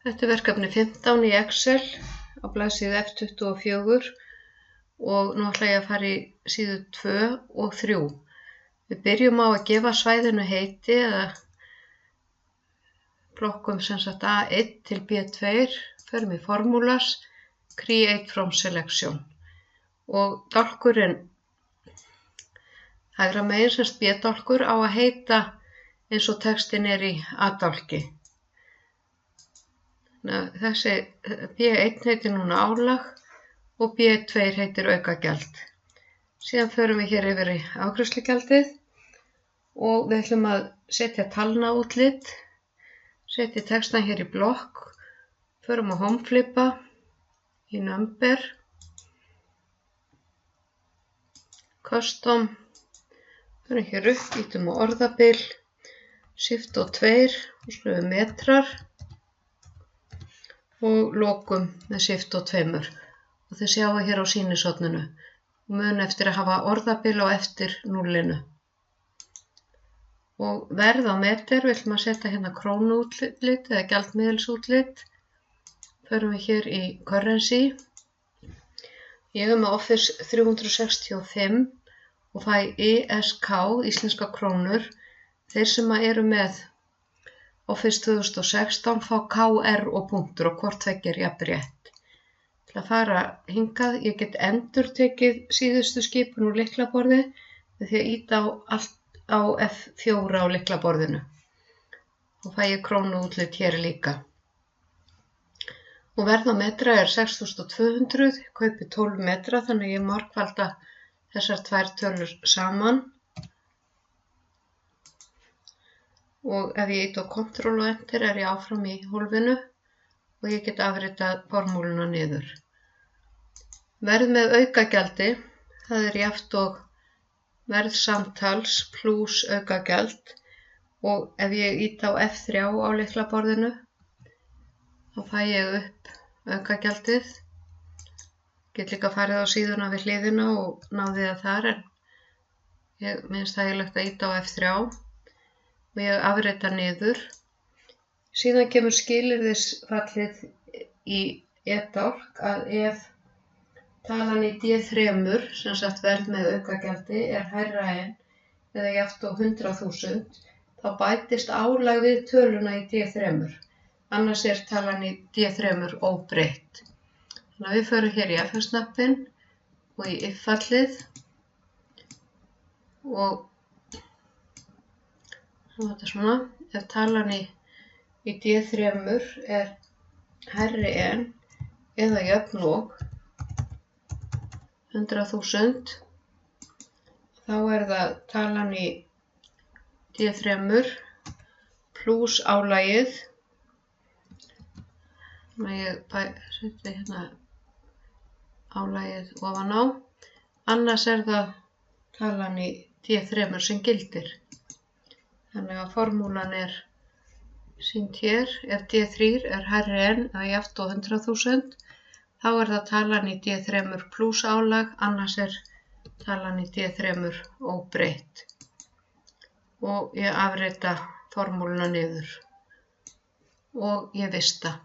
Þetta er verkefni 15 í Excel á blaðsíðu F24 og nú ætla ég að fara í síðu 2 og 3. Við byrjum á að gefa svæðinu heiti eða flokkum sem sagt A1 til B2, förum í Formulas, Create from Selection og dálkurinn hægra megin sem sagt B-dálkur á að heita eins og textin er í A-dálki. Þessi B1 heitir núna álag og B2 heitir aukagjald. Síðan förum við hér yfir í afgreiðslugjaldið og við ætlum að setja talnaútlit, setja textan hér í blokk, förum á homeflipa, í number, custom, förum hér upp, ítum á orðabil, shift og 2 og skrifum metrar og lokum með shift og 2 og þið sjáu hér á sýnishorninu og mun eftir að hafa orðabil á eftir núllinu. Og verð á meter við ætlum að setja hérna krónuútlit eða gjaldmiðilsútlit. Förum við hér í currency. Ég er með Office 365 og fæ ISK, íslenska krónur. Þeir sem eru með Office 2016 fá KR og punktur og hvort tveggja er jafn rétt. Til að fara hingað, ég get endurtekið síðustu skipun úr lyklaborði með því að ýta á F4 á lyklaborðinu. Og fæ ég krónuútlit hér líka. Og verð á metra er 6200, ég kaupi 12 metra þannig ég margfalda þessar tvær tölur saman. Og ef ég ýti á Ctrl og Enter er ég áfram í hólfinu og ég get afritað formúluna niður. Verð með aukagjaldi, það er jafnt og verð samtals pluss aukagjald og ef ég ýti á F3 á lyklaborðinu þá fæ ég upp aukagjaldið. Get líka farið á síðuna við hliðina og náði það þar en ég minnst þægilegt að ýta á F3. Og ég afrita niður. Síðan kemur skilyrðisfallið í E-dálk að ef talan í D3, sem sagt verð með aukagjaldi, er hærra en eða jafnt á 100.000, þá bætist álag við töluna í D3. Annars er talan í D3 óbreytt. Þannig að við förum hér í F-hnappinn og í if-fallið og þetta er svona, ef talan í D3 er hærri en eða jöfn og 100.000, þá er það talan í D3 pluss álagið. Þannig að ég setja hérna álagið ofan á. Annars er það talan í D3 sem gildir. Þannig að formúlan er sýnd hér. Ef D3 er hærri en eða jafnt á 100.000, þá er það talan í D3 pluss álag, annars er talan í D3 óbreytt. Og ég afrita formúluna niður og ég vista.